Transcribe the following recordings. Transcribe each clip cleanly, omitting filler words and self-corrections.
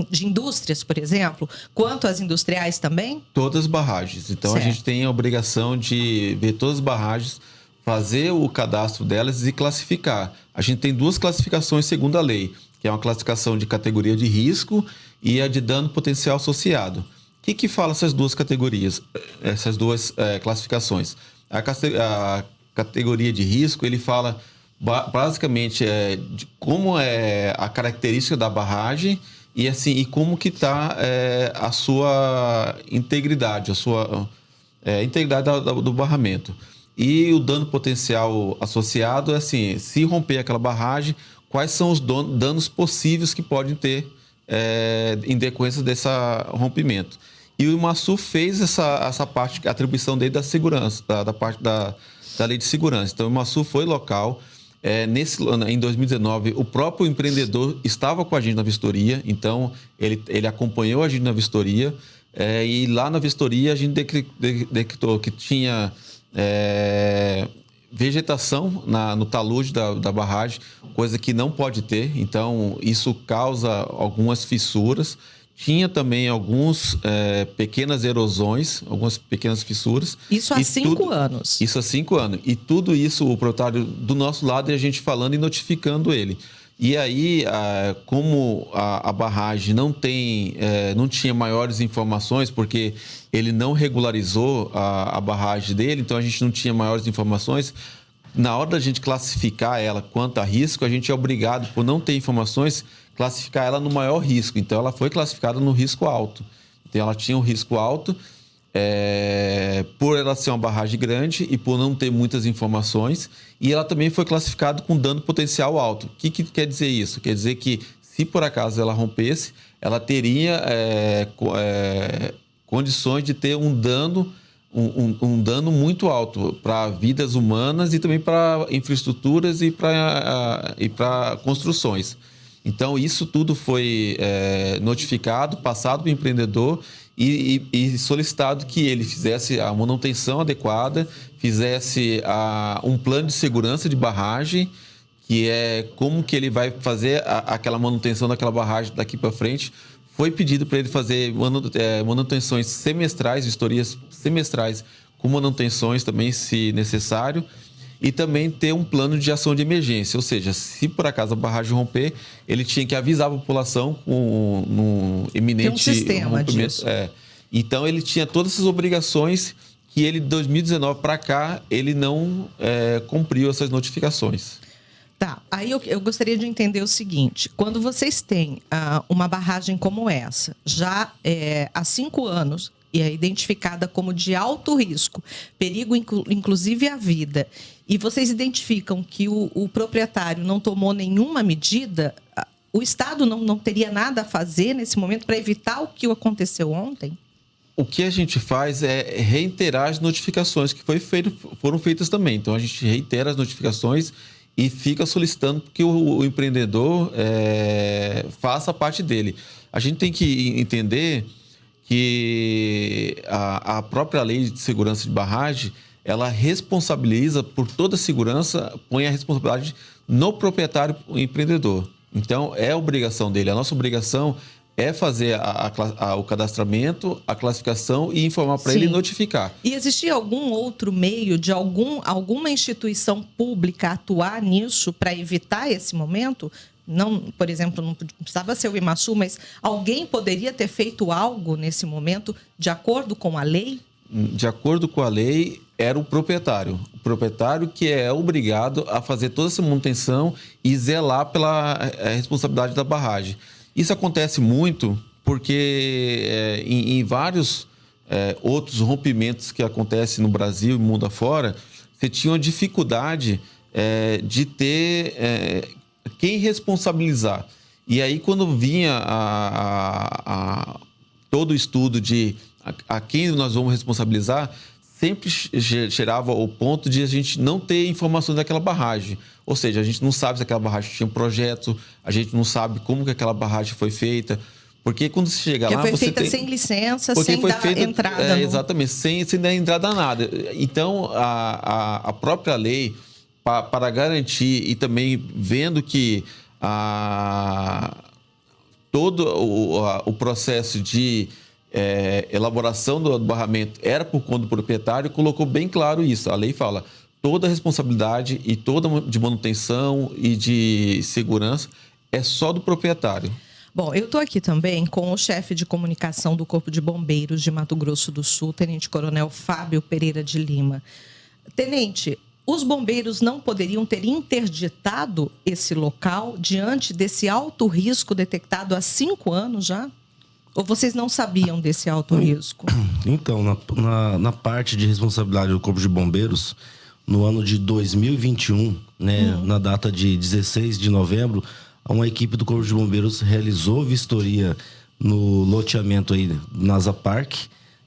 de indústrias, por exemplo, quanto as industriais também? Todas as barragens. Então, certo. A gente tem a obrigação de ver todas as barragens, fazer o cadastro delas e classificar. A gente tem 2 classificações segundo a lei, que é uma classificação de categoria de risco e a de dano potencial associado. O que fala essas 2 categorias, essas 2 classificações? A categoria de risco, ele fala basicamente de como é a característica da barragem e assim e como que está a sua integridade, integridade do barramento. E o dano potencial associado é assim, se romper aquela barragem, quais são os danos possíveis que podem ter em decorrência desse rompimento. E o IMASU fez essa parte, a atribuição dele da segurança, da parte da lei de segurança. Então, o IMASU foi local. Em 2019, o próprio empreendedor estava com a gente na vistoria, então ele acompanhou a gente na vistoria. E lá na vistoria a gente decretou que tinha vegetação no talude da barragem, coisa que não pode ter, então isso causa algumas fissuras. Tinha também algumas pequenas erosões, algumas pequenas fissuras. Isso há 5 anos. Isso há 5 anos. E tudo isso, o proprietário do nosso lado, e a gente falando e notificando ele. E aí, como a barragem não tinha maiores informações, porque ele não regularizou a barragem dele, então a gente não tinha maiores informações. Na hora da gente classificar ela quanto a risco, a gente é obrigado, por não ter informações, classificar ela no maior risco. Então, ela foi classificada no risco alto. Então, ela tinha um risco alto, por ela ser uma barragem grande e por não ter muitas informações. E ela também foi classificada com dano potencial alto. O que quer dizer isso? Quer dizer que, se por acaso ela rompesse, ela teria condições de ter um dano muito alto para vidas humanas e também para infraestruturas e para construções. Então, isso tudo foi notificado, passado para o empreendedor e solicitado que ele fizesse a manutenção adequada, fizesse um plano de segurança de barragem, que é como que ele vai fazer aquela manutenção daquela barragem daqui para frente. Foi pedido para ele fazer manutenções semestrais, vistorias semestrais com manutenções também, se necessário, e também ter um plano de ação de emergência. Ou seja, se por acaso a barragem romper, ele tinha que avisar a população com um iminente rompimento. Então, ele tinha todas essas obrigações que ele, de 2019 para cá, ele não cumpriu essas notificações. Tá, aí eu gostaria de entender o seguinte: quando vocês têm uma barragem como essa, já há 5 anos, e é identificada como de alto risco, perigo inclusive à vida, e vocês identificam que o proprietário não tomou nenhuma medida, o Estado não teria nada a fazer nesse momento para evitar o que aconteceu ontem? O que a gente faz é reiterar as notificações que foram feitas também. Então, a gente reitera as notificações e fica solicitando que o empreendedor faça a parte dele. A gente tem que entender que a própria lei de segurança de barragem, ela responsabiliza por toda a segurança, põe a responsabilidade no proprietário empreendedor. Então, é obrigação dele. A nossa obrigação é fazer o cadastramento, a classificação e informar para ele e notificar. E existia algum outro meio de alguma instituição pública atuar nisso para evitar esse momento? Não, por exemplo, não precisava ser o IMASU, mas alguém poderia ter feito algo nesse momento de acordo com a lei? De acordo com a lei, era o proprietário. O proprietário que é obrigado a fazer toda essa manutenção e zelar pela responsabilidade da barragem. Isso acontece muito porque em vários outros rompimentos que acontecem no Brasil e mundo afora, você tinha uma dificuldade de ter quem responsabilizar. E aí, quando vinha todo o estudo de a quem nós vamos responsabilizar, sempre gerava o ponto de a gente não ter informações daquela barragem. Ou seja, a gente não sabe se aquela barragem tinha um projeto, a gente não sabe como que aquela barragem foi feita. Porque quando você chega lá... Porque foi feita sem licença, sem dar entrada. Exatamente, sem dar entrada a nada. Então, a própria lei, para garantir e também vendo que todo o processo de elaboração do barramento era por conta do proprietário, colocou bem claro isso. A lei fala, toda a responsabilidade e toda de manutenção e de segurança é só do proprietário. Bom, eu estou aqui também com o chefe de comunicação do Corpo de Bombeiros de Mato Grosso do Sul, Tenente Coronel Fábio Pereira de Lima. Tenente, os bombeiros não poderiam ter interditado esse local diante desse alto risco detectado há 5 anos já? Ou vocês não sabiam desse alto risco? Então, na parte de responsabilidade do Corpo de Bombeiros, no ano de 2021, né, na data de 16 de novembro, uma equipe do Corpo de Bombeiros realizou vistoria no loteamento aí, NASA Park,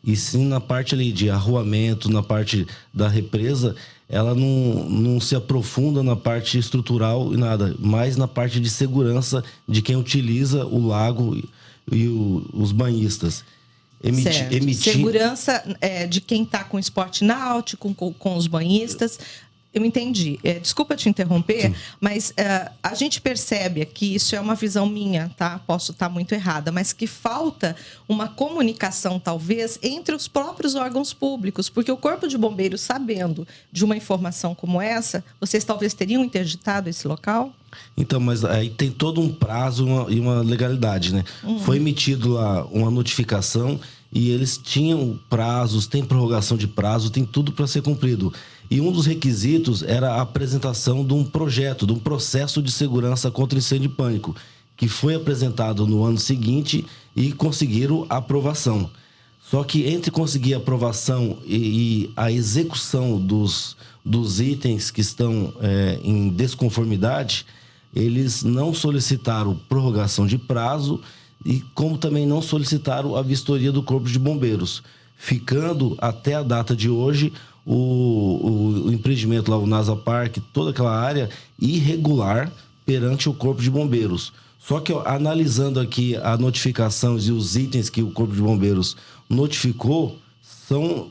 e sim na parte ali de arruamento, na parte da represa, ela não se aprofunda na parte estrutural e nada, mas na parte de segurança de quem utiliza o lago e os banhistas. Segurança de quem está com esporte náutico, com os banhistas. Eu entendi. Desculpa te interromper, sim, mas a gente percebe aqui, isso é uma visão minha, tá? Posso estar muito errada, mas que falta uma comunicação, talvez, entre os próprios órgãos públicos, porque o Corpo de Bombeiros, sabendo de uma informação como essa, vocês talvez teriam interditado esse local? Então, mas aí tem todo um prazo e uma legalidade, né? Foi emitido lá uma notificação e eles tinham prazos, tem prorrogação de prazo, tem tudo para ser cumprido. E um dos requisitos era a apresentação de um projeto, de um processo de segurança contra incêndio e pânico, que foi apresentado no ano seguinte e conseguiram aprovação. Só que entre conseguir a aprovação e a execução dos itens que estão em desconformidade, eles não solicitaram prorrogação de prazo e como também não solicitaram a vistoria do Corpo de Bombeiros, ficando até a data de hoje o empreendimento lá, o NASA Park, toda aquela área irregular perante o Corpo de Bombeiros. Só que, analisando aqui a notificação e os itens que o Corpo de Bombeiros notificou,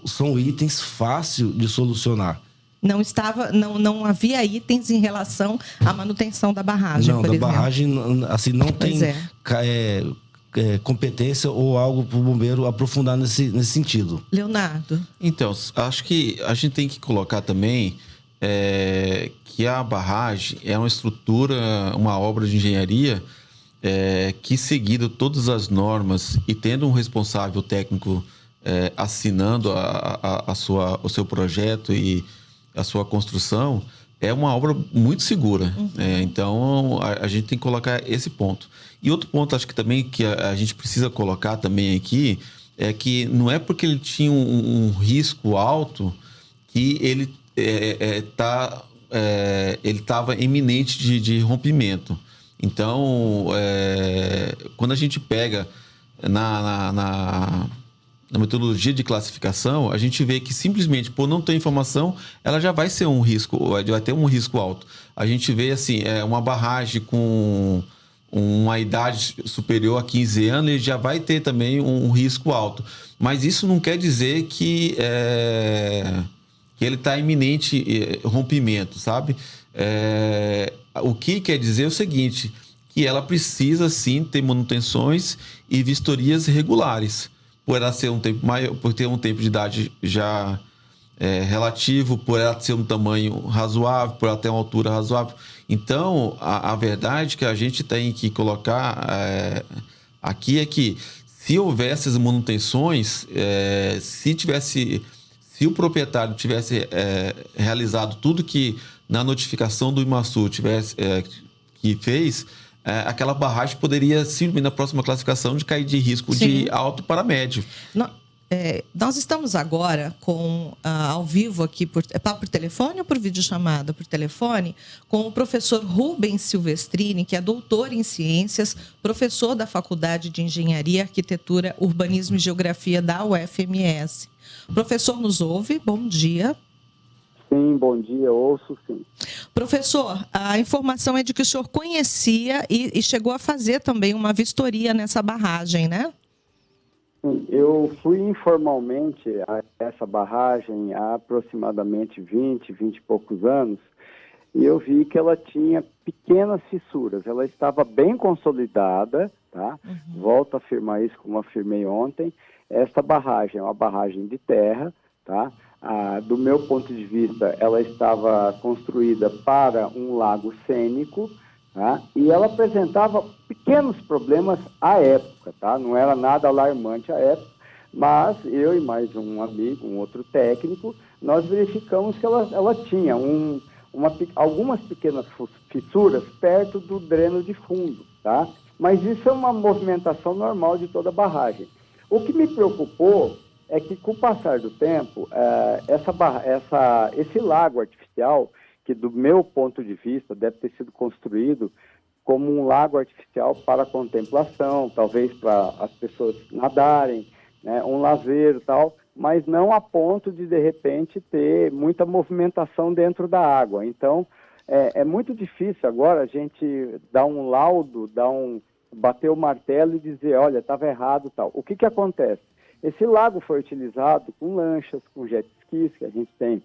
são itens fáceis de solucionar. Não havia itens em relação à manutenção da barragem, por exemplo. Barragem, assim, não tem competência ou algo para o bombeiro aprofundar nesse sentido. Leonardo. Então, acho que a gente tem que colocar também que a barragem é uma estrutura, uma obra de engenharia que, seguindo todas as normas e tendo um responsável técnico assinando o seu projeto e a sua construção, é uma obra muito segura. Então, a gente tem que colocar esse ponto. E outro ponto, acho que também que a gente precisa colocar também aqui, é que não é porque ele tinha um risco alto que ele estava iminente de rompimento. Então, quando a gente pega na metodologia de classificação, a gente vê que simplesmente por não ter informação, ela já vai ser um risco, vai ter um risco alto. A gente vê assim, uma barragem com uma idade superior a 15 anos, ele já vai ter também um risco alto. Mas isso não quer dizer que ele está iminente rompimento, sabe? O que quer dizer é o seguinte, que ela precisa sim ter manutenções e vistorias regulares. Por ela ser um tempo maior, por ter um tempo de idade já relativo, por ela ser um tamanho razoável, por ela ter uma altura razoável. Então, a verdade que a gente tem que colocar aqui é que, se houvesse as manutenções, se o proprietário tivesse realizado tudo que na notificação do IMASU que fez, aquela barragem poderia, simplesmente na próxima classificação, de cair de risco de alto para médio. Nós estamos agora ao vivo aqui, por telefone ou por videochamada? Por telefone, com o professor Rubens Silvestrini, que é doutor em ciências, professor da Faculdade de Engenharia, Arquitetura, Urbanismo e Geografia da UFMS. O professor nos ouve? Bom dia. Sim, bom dia, ouço sim. Professor, a informação é de que o senhor conhecia e chegou a fazer também uma vistoria nessa barragem, né? Eu fui informalmente a essa barragem há aproximadamente 20 e poucos anos e eu vi que ela tinha pequenas fissuras. Ela estava bem consolidada, tá? Volto a afirmar isso como afirmei ontem. Esta barragem é uma barragem de terra, tá? Do meu ponto de vista, ela estava construída para um lago cênico, tá? E ela apresentava pequenos problemas à época, tá? Não era nada alarmante à época, mas eu e mais um amigo, um outro técnico, nós verificamos que ela tinha algumas pequenas fissuras perto do dreno de fundo, tá? Mas isso é uma movimentação normal de toda a barragem. O que me preocupou é que, com o passar do tempo, esse lago artificial, que do meu ponto de vista deve ter sido construído como um lago artificial para contemplação, talvez para as pessoas nadarem, né, um lazer e tal, mas não a ponto de repente, ter muita movimentação dentro da água. Então, é muito difícil agora a gente dar um laudo, bater o martelo e dizer, olha, estava errado e tal. O que acontece? Esse lago foi utilizado com lanchas, com jet skis, que a gente tem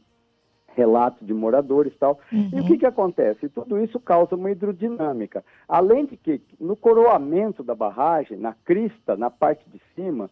relatos de moradores e tal. E o que acontece? Tudo isso causa uma hidrodinâmica. Além de que, no coroamento da barragem, na crista, na parte de cima,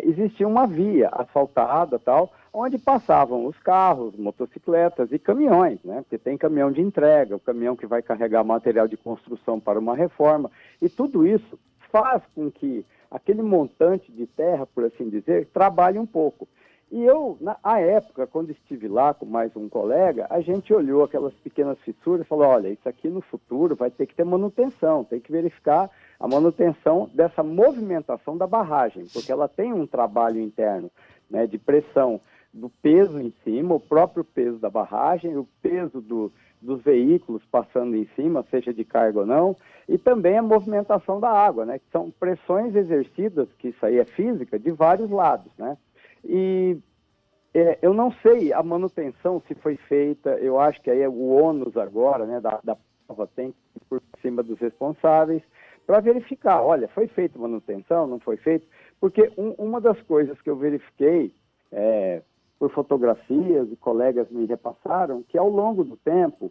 existia uma via asfaltada, tal, onde passavam os carros, motocicletas e caminhões, né? Porque tem caminhão de entrega, o caminhão que vai carregar material de construção para uma reforma, e tudo isso faz com que aquele montante de terra, por assim dizer, trabalhe um pouco. E eu, na época, quando estive lá com mais um colega, a gente olhou aquelas pequenas fissuras e falou, olha, isso aqui no futuro vai ter que ter manutenção, tem que verificar a manutenção dessa movimentação da barragem, porque ela tem um trabalho interno, né, de pressão do peso em cima, o próprio peso da barragem, o peso dos veículos passando em cima, seja de carga ou não, e também a movimentação da água, né, que são pressões exercidas, que isso aí é física, de vários lados, né. E eu não sei a manutenção se foi feita, eu acho que aí é o ônus agora, né, da prova tem que ir por cima dos responsáveis, para verificar, olha, foi feita manutenção, não foi feita? Porque uma das coisas que eu verifiquei por fotografias e colegas me repassaram, que ao longo do tempo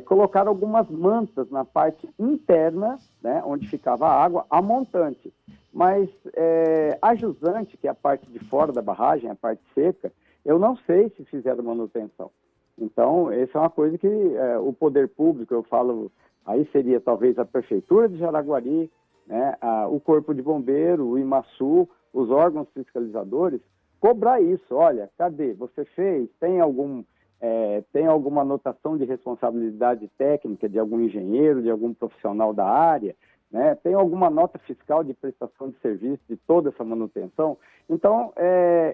colocaram algumas mantas na parte interna, né, onde ficava a água, a montante. Mas a jusante, que é a parte de fora da barragem, a parte seca, eu não sei se fizeram manutenção. Então, essa é uma coisa que o poder público, eu falo, aí seria talvez a Prefeitura de Jaraguari, né, o Corpo de Bombeiro, o IMASU, os órgãos fiscalizadores, cobrar isso. Olha, cadê? Você fez? Tem alguma anotação de responsabilidade técnica de algum engenheiro, de algum profissional da área? Né? Tem alguma nota fiscal de prestação de serviço de toda essa manutenção? Então,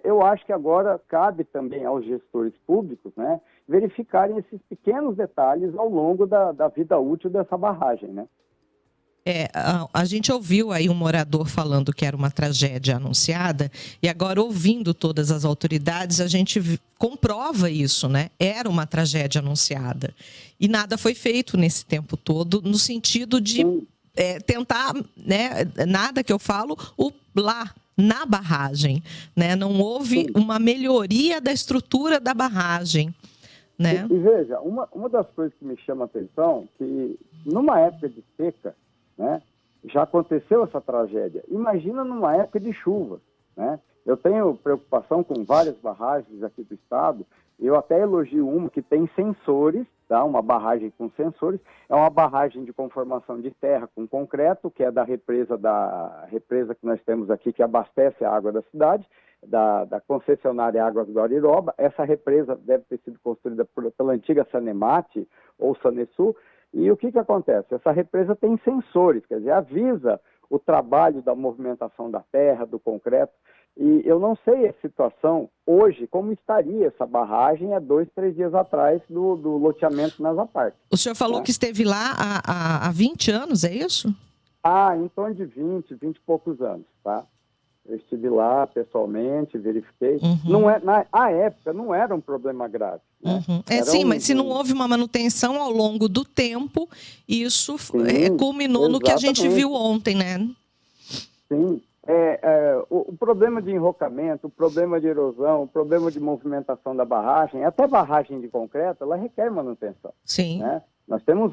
eu acho que agora cabe também aos gestores públicos, né, verificarem esses pequenos detalhes ao longo da vida útil dessa barragem, né? A gente ouviu aí um morador falando que era uma tragédia anunciada e agora, ouvindo todas as autoridades, a gente comprova isso, né? Era uma tragédia anunciada e nada foi feito nesse tempo todo no sentido de tentar, né? Nada que eu falo, lá na barragem, né? Não houve uma melhoria da estrutura da barragem, né? E veja, uma das coisas que me chama a atenção, que numa época de seca, né, já aconteceu essa tragédia. Imagina numa época de chuva, né? Eu tenho preocupação com várias barragens aqui do estado. Eu até elogio uma que tem sensores, tá? Uma barragem com sensores. É uma barragem de conformação de terra com concreto, que é da represa que nós temos aqui, que abastece a água da cidade, da concessionária Águas do Ariroba. Essa represa deve ter sido construída pela antiga Sanemate ou Sanesul. E o que acontece? Essa represa tem sensores, quer dizer, avisa o trabalho da movimentação da terra, do concreto. E eu não sei a situação hoje, como estaria essa barragem há 2, 3 dias atrás do loteamento Nasa Park. O senhor falou que esteve lá há 20 anos, é isso? Em torno de 20 e poucos anos, tá? Eu estive lá pessoalmente, verifiquei. Na época não era um problema grave. Né? Mas se não houve uma manutenção ao longo do tempo, isso culminou no que a gente viu ontem, né? Sim. O problema de enrocamento, o problema de erosão, o problema de movimentação da barragem, até barragem de concreto, ela requer manutenção. Sim. Né? Nós temos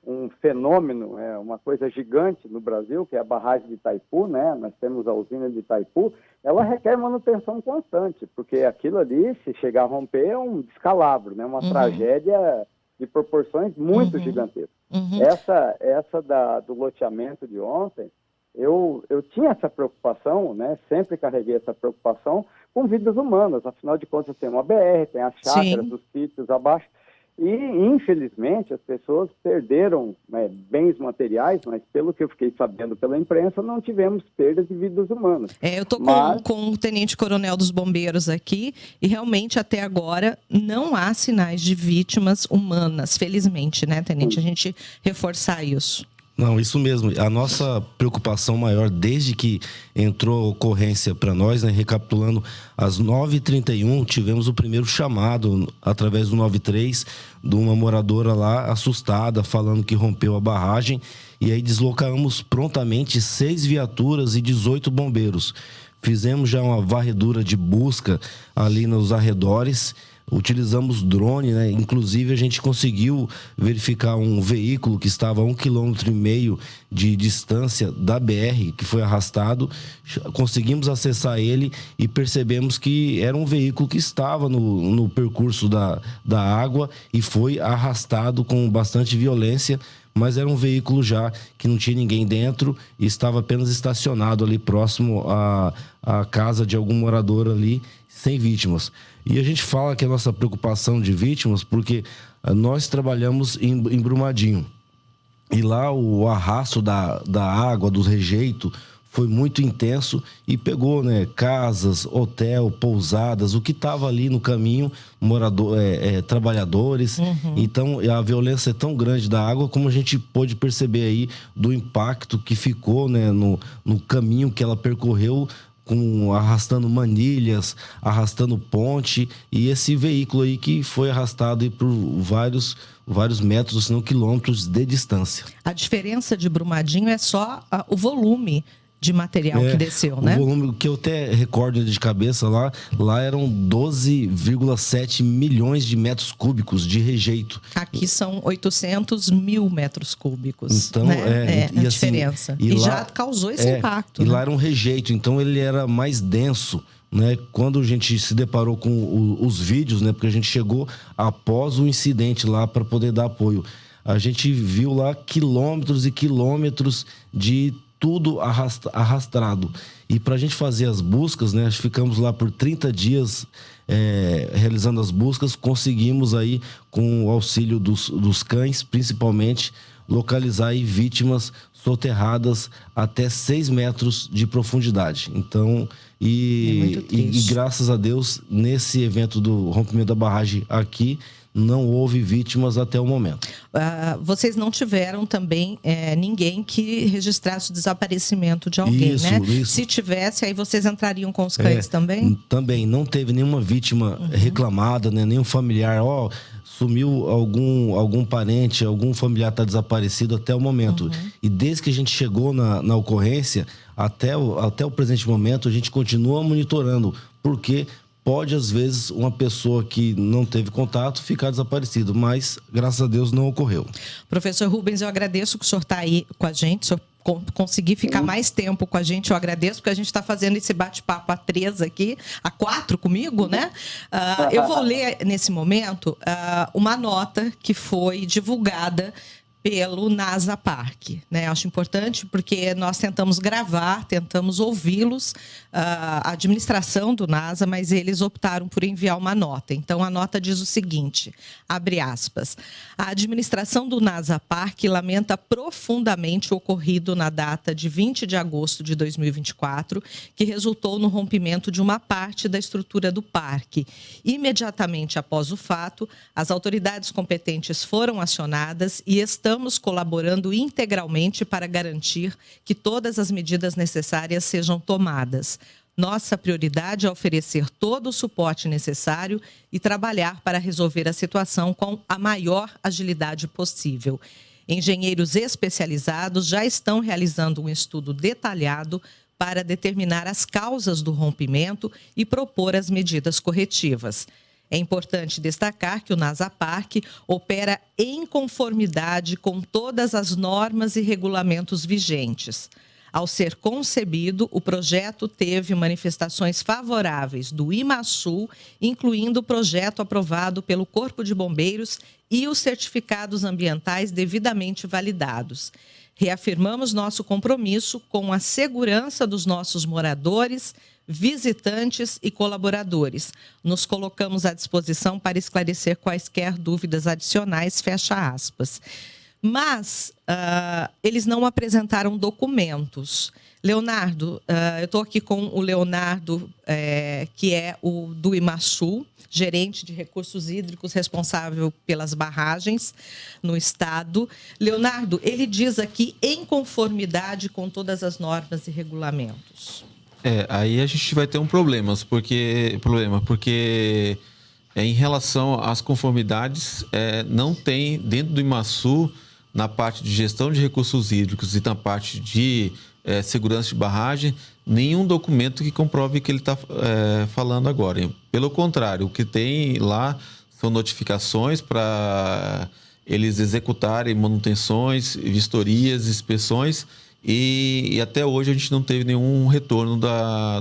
um fenômeno, uma coisa gigante no Brasil, que é a barragem de Itaipu, né? Nós temos a usina de Itaipu, ela requer manutenção constante, porque aquilo ali, se chegar a romper, é um descalabro, né? Uma tragédia de proporções muito gigantescas. Essa do loteamento de ontem, eu tinha essa preocupação, né? Sempre carreguei essa preocupação com vidas humanas. Afinal de contas, tem uma BR, tem as chácaras, os sítios abaixo. E, infelizmente, as pessoas perderam, né, bens materiais, mas pelo que eu fiquei sabendo pela imprensa, não tivemos perda de vidas humanas. Eu estou com o tenente-coronel dos bombeiros aqui e realmente até agora não há sinais de vítimas humanas, felizmente, né, tenente? A gente reforçar isso. Não, isso mesmo. A nossa preocupação maior desde que entrou a ocorrência para nós, né, recapitulando, às 9h31 tivemos o primeiro chamado através do 93 de uma moradora lá assustada, falando que rompeu a barragem, e aí deslocamos prontamente 6 viaturas e 18 bombeiros. Fizemos já uma varredura de busca ali nos arredores. Utilizamos drone, né? Inclusive a gente conseguiu verificar um veículo que estava a 1,5 km de distância da BR, que foi arrastado. Conseguimos acessar ele e percebemos que era um veículo que estava no percurso da água e foi arrastado com bastante violência, mas era um veículo já que não tinha ninguém dentro e estava apenas estacionado ali próximo à casa de algum morador ali, sem vítimas. E a gente fala que a nossa preocupação de vítimas, porque nós trabalhamos em Brumadinho. E lá o arrasto da água, do rejeito, foi muito intenso e pegou, né, casas, hotel, pousadas, o que estava ali no caminho, trabalhadores. Então, a violência é tão grande da água, como a gente pôde perceber aí do impacto que ficou, né, no caminho que ela percorreu, arrastando manilhas, arrastando ponte, e esse veículo aí que foi arrastado aí por vários metros, se não quilômetros de distância. A diferença de Brumadinho é só o volume de material que desceu, né? O volume que eu até recordo de cabeça lá eram 12,7 milhões de metros cúbicos de rejeito. Aqui são 800 mil metros cúbicos. Então, né? a diferença. E lá, já causou esse impacto. E lá era um rejeito, então ele era mais denso, né? Quando a gente se deparou com os vídeos, né? Porque a gente chegou após o incidente lá para poder dar apoio. A gente viu lá quilômetros e quilômetros de tudo arrastado. E para a gente fazer as buscas, né, ficamos lá por 30 dias realizando as buscas, conseguimos aí, com o auxílio dos cães, principalmente, localizar aí vítimas soterradas até 6 metros de profundidade. Então, e graças a Deus, nesse evento do rompimento da barragem aqui, não houve vítimas até o momento. Vocês não tiveram também ninguém que registrasse o desaparecimento de alguém, isso, né? Isso. Se tivesse, aí vocês entrariam com os cães também? Também. Não teve nenhuma vítima reclamada, né? Nenhum familiar. Sumiu algum parente, algum familiar está desaparecido até o momento. E desde que a gente chegou na ocorrência, até o presente momento, a gente continua monitorando. Porque pode, às vezes, uma pessoa que não teve contato ficar desaparecido, mas, graças a Deus, não ocorreu. Professor Rubens, eu agradeço que o senhor está aí com a gente, o senhor conseguir ficar mais tempo com a gente, eu agradeço, porque a gente está fazendo esse bate-papo a 3 aqui, a 4 comigo, né? Eu vou ler, nesse momento, uma nota que foi divulgada pelo NASA Parque, né? Acho importante porque nós tentamos gravar, tentamos ouvi-los, a administração do NASA, mas eles optaram por enviar uma nota. Então, a nota diz o seguinte, abre aspas, a administração do NASA Parque lamenta profundamente o ocorrido na data de 20 de agosto de 2024, que resultou no rompimento de uma parte da estrutura do parque. Imediatamente após o fato, as autoridades competentes foram acionadas e estamos colaborando integralmente para garantir que todas as medidas necessárias sejam tomadas. Nossa prioridade é oferecer todo o suporte necessário e trabalhar para resolver a situação com a maior agilidade possível. Engenheiros especializados já estão realizando um estudo detalhado para determinar as causas do rompimento e propor as medidas corretivas. É importante destacar que o Nasapark opera em conformidade com todas as normas e regulamentos vigentes. Ao ser concebido, o projeto teve manifestações favoráveis do IMASU, incluindo o projeto aprovado pelo Corpo de Bombeiros e os certificados ambientais devidamente validados. Reafirmamos nosso compromisso com a segurança dos nossos moradores, visitantes e colaboradores. Nos colocamos à disposição para esclarecer quaisquer dúvidas adicionais, fecha aspas. Mas eles não apresentaram documentos. Leonardo, eu estou aqui com o Leonardo, que é o do IMASU, gerente de recursos hídricos responsável pelas barragens no estado. Leonardo, ele diz aqui em conformidade com todas as normas e regulamentos. Aí a gente vai ter um problema, porque em relação às conformidades, não tem dentro do IMASU, na parte de gestão de recursos hídricos e na parte de segurança de barragem, nenhum documento que comprove o que ele está falando agora. Pelo contrário, o que tem lá são notificações para eles executarem manutenções, vistorias, inspeções, e até hoje a gente não teve nenhum retorno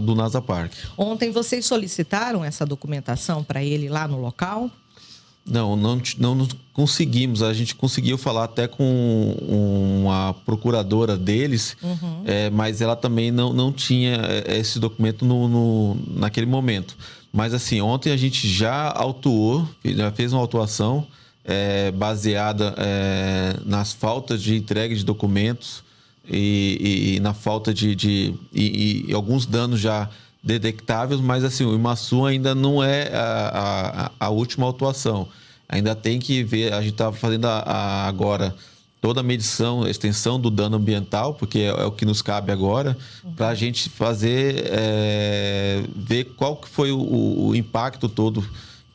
do Nasapark. Ontem vocês solicitaram essa documentação para ele lá no local? Não conseguimos. A gente conseguiu falar até com uma procuradora deles, mas ela também não tinha esse documento naquele momento. Mas assim, ontem a gente já autuou, já fez uma autuação baseada nas faltas de entrega de documentos e na falta de alguns danos já detectáveis, mas assim, o IMASU ainda não é a última autuação. Ainda tem que ver, a gente está fazendo agora toda a medição, a extensão do dano ambiental, porque é o que nos cabe agora, para a gente fazer, ver qual que foi o impacto todo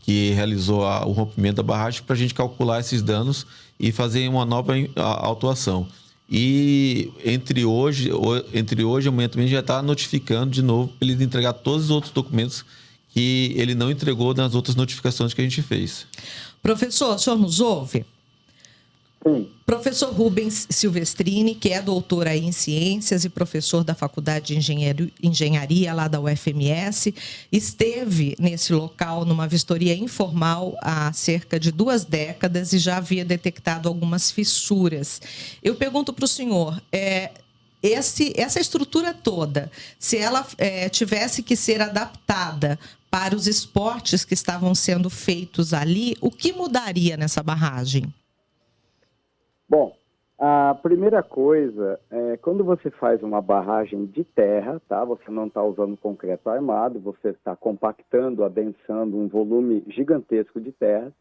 que realizou o rompimento da barragem, para a gente calcular esses danos e fazer uma nova autuação. E entre hoje e amanhã também já está notificando de novo para ele entregar todos os outros documentos que ele não entregou nas outras notificações que a gente fez. Professor, o senhor nos ouve? Sim. Professor Rubens Silvestrini, que é doutor aí em ciências e professor da Faculdade de Engenharia lá da UFMS, esteve nesse local numa vistoria informal há cerca de 2 décadas e já havia detectado algumas fissuras. Eu pergunto para o senhor, essa estrutura toda, se ela tivesse que ser adaptada para os esportes que estavam sendo feitos ali, o que mudaria nessa barragem? Bom, a primeira coisa é quando você faz uma barragem de terra, tá? Você não está usando concreto armado, você está compactando, adensando um volume gigantesco de terra.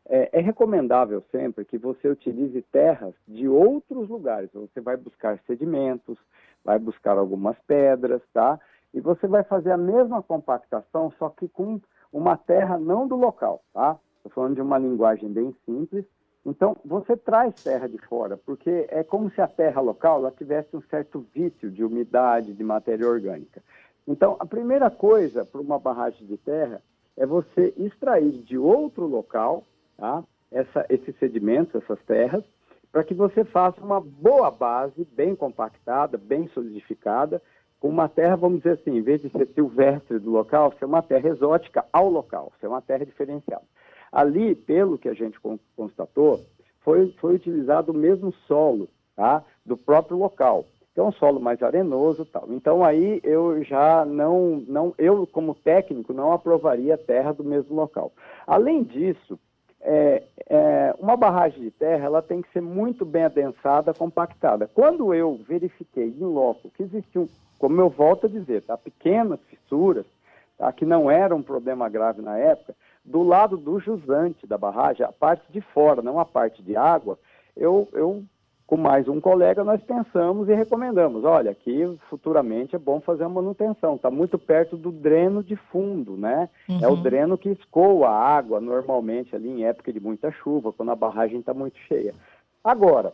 É recomendável sempre que você utilize terras de outros lugares. Você vai buscar sedimentos, vai buscar algumas pedras, tá? E você vai fazer a mesma compactação, só que com uma terra não do local, tá? Estou falando de uma linguagem bem simples. Então, você traz terra de fora, porque é como se a terra local ela tivesse um certo vício de umidade, de matéria orgânica. Então, a primeira coisa para uma barragem de terra é você extrair de outro local, tá, esses sedimentos, essas terras, para que você faça uma boa base, bem compactada, bem solidificada, com uma terra, vamos dizer assim, em vez de ser silvestre do local, ser uma terra exótica ao local, ser uma terra diferenciada. Ali, pelo que a gente constatou, foi utilizado o mesmo solo, tá, do próprio local, que é um solo mais arenoso e tal. Então, aí eu já eu como técnico, não aprovaria terra do mesmo local. Além disso, uma barragem de terra ela tem que ser muito bem adensada, compactada. Quando eu verifiquei em loco que existiam, como eu volto a dizer, tá, pequenas fissuras, tá, que não era um problema grave na época, do lado do jusante da barragem, a parte de fora, não a parte de água, eu com mais um colega, nós pensamos e recomendamos, olha, aqui futuramente é bom fazer a manutenção, está muito perto do dreno de fundo, né? Uhum. É o dreno que escoa a água normalmente ali em época de muita chuva, quando a barragem está muito cheia. Agora,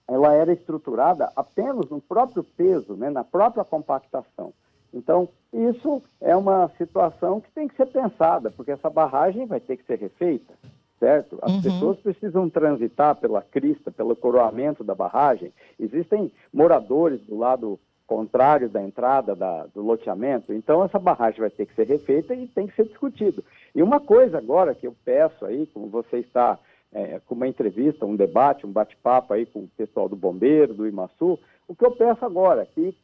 ela era estruturada apenas no próprio peso, né, na própria compactação. Então, isso é uma situação que tem que ser pensada, porque essa barragem vai ter que ser refeita, certo? As pessoas precisam transitar pela crista, pelo coroamento da barragem. Existem moradores do lado contrário da entrada do loteamento, então essa barragem vai ter que ser refeita e tem que ser discutido. E uma coisa agora que eu peço aí, como você está com uma entrevista, um debate, um bate-papo aí com o pessoal do Bombeiro, do Imaçu, o que eu peço agora é que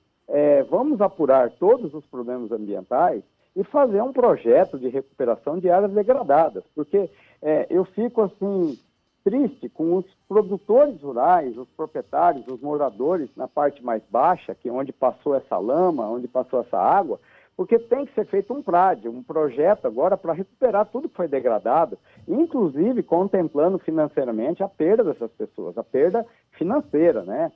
vamos apurar todos os problemas ambientais e fazer um projeto de recuperação de áreas degradadas, porque eu fico assim triste com os produtores rurais, os proprietários, os moradores na parte mais baixa, que é onde passou essa lama, onde passou essa água, porque tem que ser feito um PRAD, um projeto agora para recuperar tudo que foi degradado, inclusive contemplando financeiramente a perda dessas pessoas, a perda financeira, né?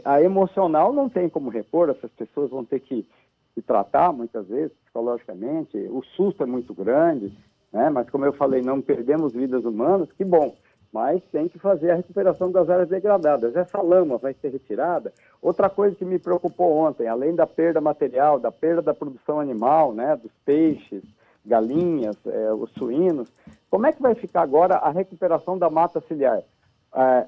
A emocional não tem como repor, essas pessoas vão ter que se tratar muitas vezes psicologicamente, o susto é muito grande, né? Mas como eu falei, não perdemos vidas humanas, que bom, mas tem que fazer a recuperação das áreas degradadas. Essa lama vai ser retirada. Outra coisa que me preocupou ontem, além da perda material, da perda da produção animal, né, dos peixes, galinhas, os suínos, como é que vai ficar agora a recuperação da mata ciliar?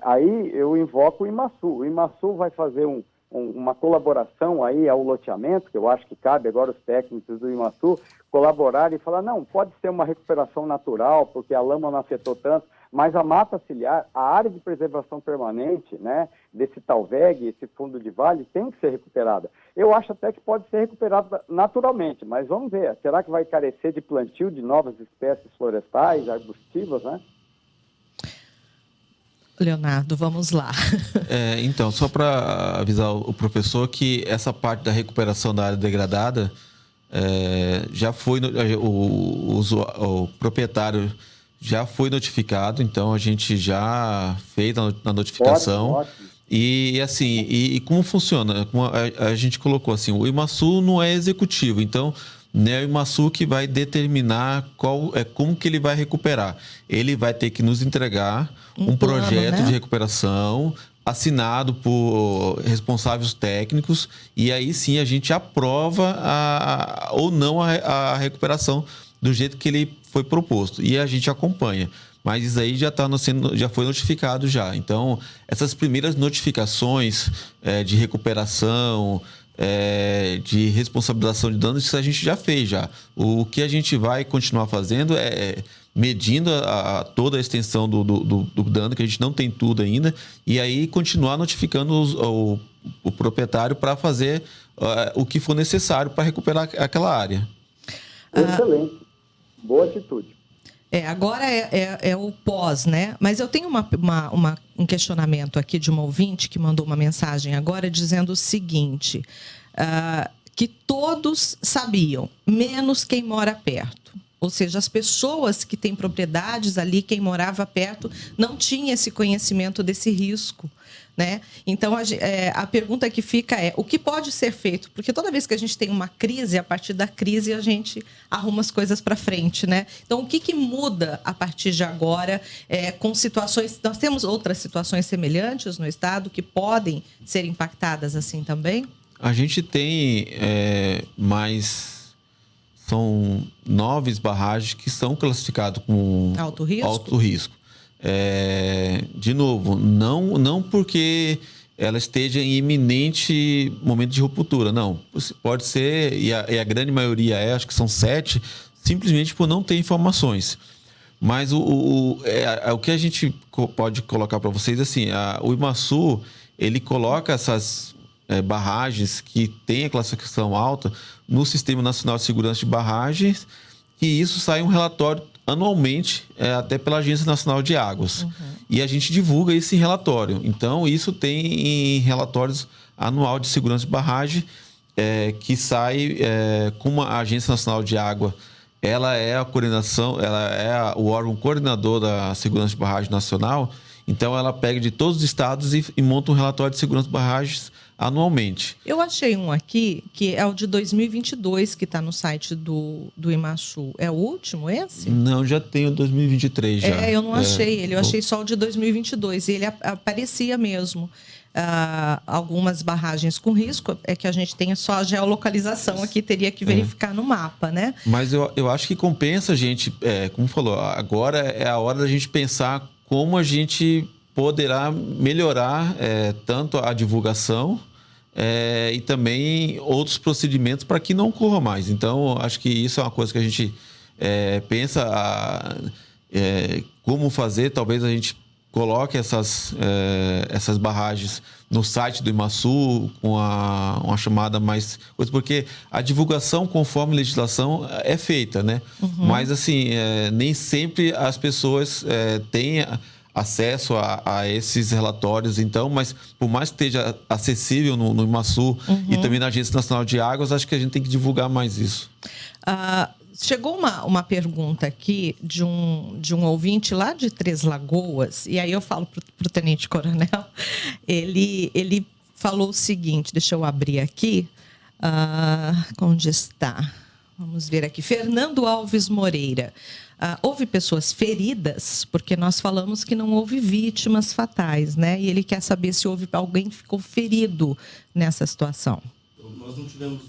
Aí eu invoco o Imaçu. O Imaçu vai fazer uma colaboração aí ao loteamento, que eu acho que cabe agora os técnicos do Imaçu colaborar e falar, não, pode ser uma recuperação natural, porque a lama não afetou tanto, mas a mata ciliar, a área de preservação permanente, né, desse talveg, esse fundo de vale, tem que ser recuperada. Eu acho até que pode ser recuperada naturalmente, mas vamos ver, será que vai carecer de plantio de novas espécies florestais, arbustivas, né? Leonardo, vamos lá. Então, só para avisar o professor que essa parte da recuperação da área degradada já foi, o proprietário já foi notificado, então a gente já fez a notificação. Ótimo. E assim, e como funciona? Como a gente colocou assim, o Imaçu não é executivo, então não é o Imaçu que vai determinar como que ele vai recuperar. Ele vai ter que nos entregar um plano, projeto, né, de né, recuperação assinado por responsáveis técnicos, e aí sim a gente aprova ou não a recuperação do jeito que ele foi proposto, e a gente acompanha. Mas isso aí já foi notificado já. Então, essas primeiras notificações de recuperação, de responsabilização de danos, isso a gente já fez já. O que a gente vai continuar fazendo medindo toda a extensão do dano, que a gente não tem tudo ainda, e aí continuar notificando o proprietário para fazer o que for necessário para recuperar aquela área. Excelente. Boa atitude. Agora é o pós, né? Mas eu tenho um questionamento aqui de uma ouvinte que mandou uma mensagem agora dizendo o seguinte, que todos sabiam, menos quem mora perto. Ou seja, as pessoas que têm propriedades ali, quem morava perto, não tinha esse conhecimento desse risco, né? Então, a pergunta que fica é, o que pode ser feito? Porque toda vez que a gente tem uma crise, a partir da crise a gente arruma as coisas para frente, né? Então, o que muda a partir de agora com situações... Nós temos outras situações semelhantes no estado que podem ser impactadas assim também? A gente tem são 9 barragens que são classificadas com alto risco. De novo, não porque ela esteja em iminente momento de ruptura, não. Pode ser, e a grande maioria acho que são 7, simplesmente por não ter informações. Mas o que a gente pode colocar para vocês, assim, o Imaçu, ele coloca essas barragens que têm a classificação alta no Sistema Nacional de Segurança de Barragens, e isso sai um relatório anualmente, até pela Agência Nacional de Águas. Uhum. E a gente divulga esse relatório. Então, isso tem em relatórios anual de segurança de barragem, que sai com a Agência Nacional de Água. Ela é a coordenação, ela é o órgão coordenador da segurança de barragem nacional. Então, ela pega de todos os estados e monta um relatório de segurança de barragens anualmente. Eu achei um aqui, que é o de 2022, que está no site do Imaçu. É o último esse? Não, já tem o 2023 já. Eu não achei ele, eu achei só o de 2022, e ele aparecia mesmo. algumas barragens com risco, é que a gente tem só a geolocalização aqui, teria que verificar no mapa, né? Mas eu acho que compensa a gente, como falou, agora é a hora da gente pensar como a gente poderá melhorar tanto a divulgação e também outros procedimentos para que não ocorra mais. Então, acho que isso é uma coisa que a gente pensa como fazer. Talvez a gente coloque essas barragens no site do IMASU com uma chamada mais coisa, porque a divulgação conforme legislação é feita, né? Mas assim, nem sempre as pessoas têm acesso a esses relatórios, então, mas por mais que esteja acessível no IMASU e também na Agência Nacional de Águas, acho que a gente tem que divulgar mais isso. Chegou uma pergunta aqui de um ouvinte lá de Três Lagoas, e aí eu falo para o Tenente Coronel, ele falou o seguinte, deixa eu abrir aqui, onde está? Vamos ver aqui, Fernando Alves Moreira. Houve pessoas feridas, porque nós falamos que não houve vítimas fatais, né? E ele quer saber se alguém que ficou ferido nessa situação. Nós não tivemos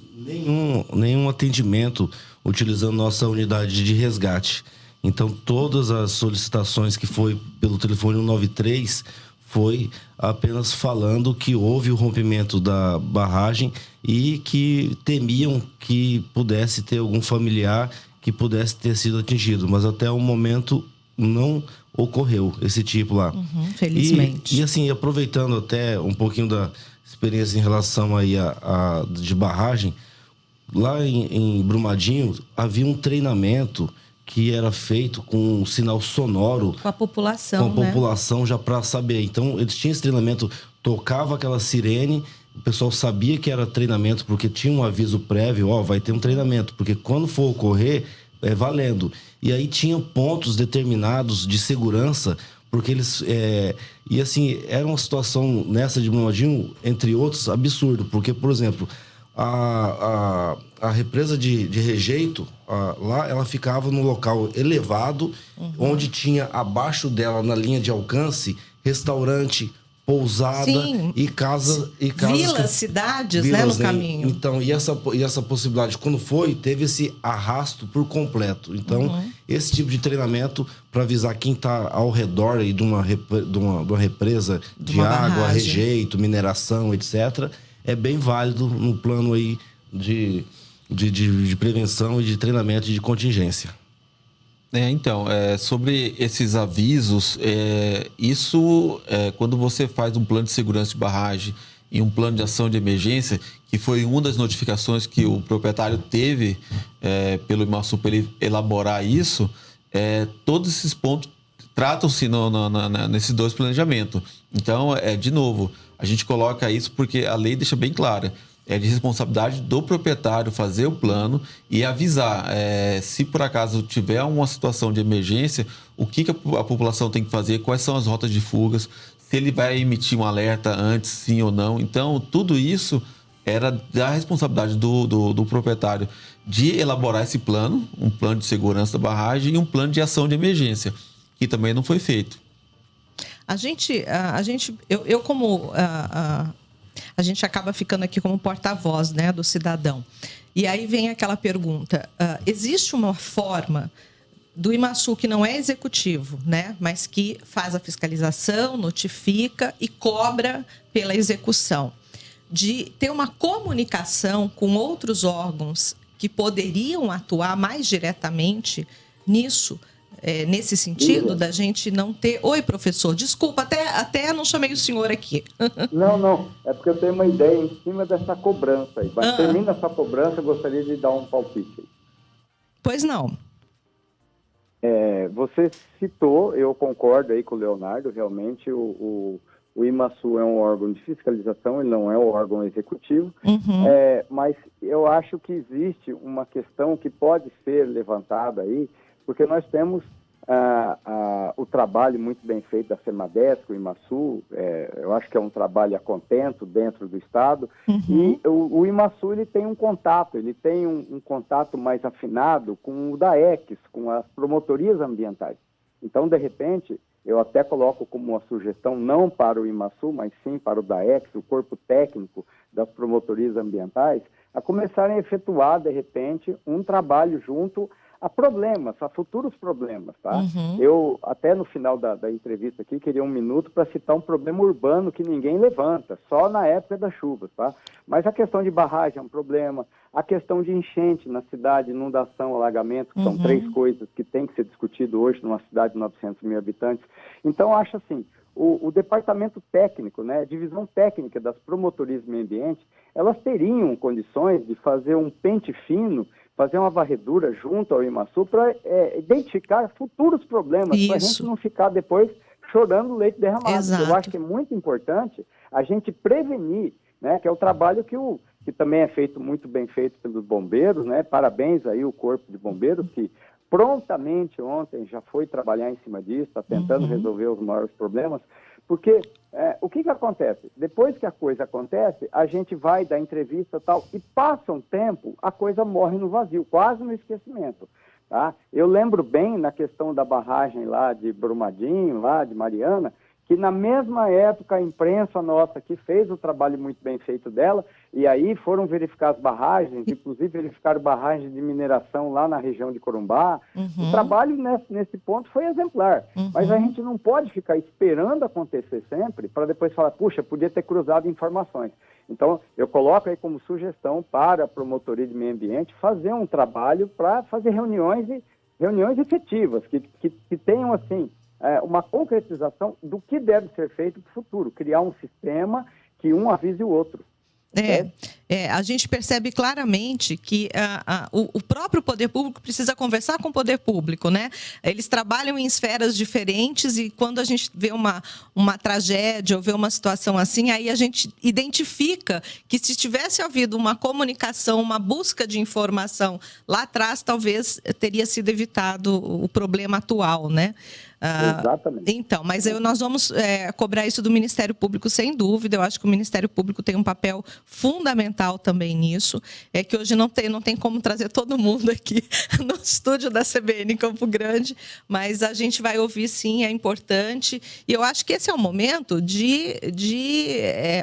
nenhum atendimento utilizando nossa unidade de resgate. Então, todas as solicitações que foi pelo telefone 193 foi apenas falando que houve o rompimento da barragem e que temiam que pudesse ter algum familiar que pudesse ter sido atingido. Mas até o momento não ocorreu esse tipo lá. Felizmente. E assim, aproveitando até um pouquinho da experiência em relação aí de barragem, lá em Brumadinho havia um treinamento que era feito com um sinal sonoro. Com a população, Com a população, já para saber. Então, eles tinham esse treinamento, tocava aquela sirene, o pessoal sabia que era treinamento, porque tinha um aviso prévio, vai ter um treinamento, porque quando for ocorrer, é valendo. E aí tinha pontos determinados de segurança, porque eles... E assim, era uma situação nessa de Brumadinho, entre outros, absurdo, porque, por exemplo, a represa de Rejeito, lá ela ficava num local elevado, onde tinha abaixo dela, na linha de alcance, restaurante, pousada. Sim. e casas... Vilas, cidades, né, no caminho. Então, e essa possibilidade, quando teve esse arrasto por completo. Então, esse tipo de treinamento para avisar quem está ao redor aí de uma represa de água, barragem, rejeito, mineração, etc., é bem válido no plano aí de prevenção e de treinamento e de contingência. Então, sobre esses avisos, quando você faz um plano de segurança de barragem e um plano de ação de emergência, que foi uma das notificações que o proprietário teve pelo IMASU para ele elaborar isso, todos esses pontos tratam-se nesses dois planejamentos. Então, de novo, a gente coloca isso porque a lei deixa bem clara. É de responsabilidade do proprietário fazer o plano e avisar. Se por acaso tiver uma situação de emergência, o que a população tem que fazer, quais são as rotas de fugas, se ele vai emitir um alerta antes, sim ou não. Então, tudo isso era da responsabilidade do proprietário de elaborar esse plano, um plano de segurança da barragem e um plano de ação de emergência, que também não foi feito. A gente acaba ficando aqui como porta-voz, né, do cidadão. E aí vem aquela pergunta, existe uma forma do IMASU que não é executivo, né, mas que faz a fiscalização, notifica e cobra pela execução, de ter uma comunicação com outros órgãos que poderiam atuar mais diretamente nisso, nesse sentido, da gente não ter... Oi, professor, desculpa, até não chamei o senhor aqui. Não, é porque eu tenho uma ideia em cima dessa cobrança aí. Mas termina essa cobrança, eu gostaria de dar um palpite. Pois não. Você citou, eu concordo aí com o Leonardo, realmente o IMASU é um órgão de fiscalização, ele não é um órgão executivo, mas eu acho que existe uma questão que pode ser levantada aí, porque nós temos o trabalho muito bem feito da FEMADESC, o IMASU, eu acho que é um trabalho a contento dentro do Estado, e o IMASU ele tem um contato, um contato mais afinado com o DAECs, com as promotorias ambientais. Então, de repente, eu até coloco como uma sugestão, não para o IMASU, mas sim para o DAEX, o corpo técnico das promotorias ambientais, a começarem a efetuar, de repente, um trabalho junto a problemas, a futuros problemas, tá? Eu, até no final da entrevista aqui, queria um minuto para citar um problema urbano que ninguém levanta, só na época das chuvas, tá? Mas a questão de barragem é um problema, a questão de enchente na cidade, inundação, alagamento, que são 3 coisas que tem que ser discutido hoje numa cidade de 900 mil habitantes. Então, eu acho assim, o departamento técnico, né, a divisão técnica das promotorias do meio ambiente, elas teriam condições de fazer um pente fino, fazer uma varredura junto ao IMASU para identificar futuros problemas, para a gente não ficar depois chorando leite derramado. Exato. Eu acho que é muito importante a gente prevenir, né, que é o trabalho que também é feito, muito bem feito pelos bombeiros, né? Parabéns aí o Corpo de Bombeiros, que prontamente ontem já foi trabalhar em cima disso, está tentando resolver os maiores problemas, porque o que acontece? Depois que a coisa acontece, a gente vai dar entrevista e tal, e passa um tempo, a coisa morre no vazio, quase no esquecimento. Tá? Eu lembro bem na questão da barragem lá de Brumadinho, lá de Mariana, que na mesma época a imprensa nossa que fez o trabalho muito bem feito dela, e aí foram verificar as barragens, inclusive verificaram barragens de mineração lá na região de Corumbá. O trabalho nesse ponto foi exemplar, mas a gente não pode ficar esperando acontecer sempre para depois falar, puxa, podia ter cruzado informações. Então, eu coloco aí como sugestão para a promotoria de meio ambiente fazer um trabalho para fazer reuniões efetivas, que tenham, assim, uma concretização do que deve ser feito para o futuro, criar um sistema que um avise o outro. A gente percebe claramente que o próprio poder público precisa conversar com o poder público, né? Eles trabalham em esferas diferentes e quando a gente vê uma tragédia ou vê uma situação assim, aí a gente identifica que se tivesse havido uma comunicação, uma busca de informação lá atrás, talvez teria sido evitado o problema atual, né? Exatamente. Então, mas nós vamos cobrar isso do Ministério Público, sem dúvida. Eu acho que o Ministério Público tem um papel fundamental também nisso. É que hoje não tem como trazer todo mundo aqui no estúdio da CBN em Campo Grande, mas a gente vai ouvir sim, é importante. E eu acho que esse é o momento de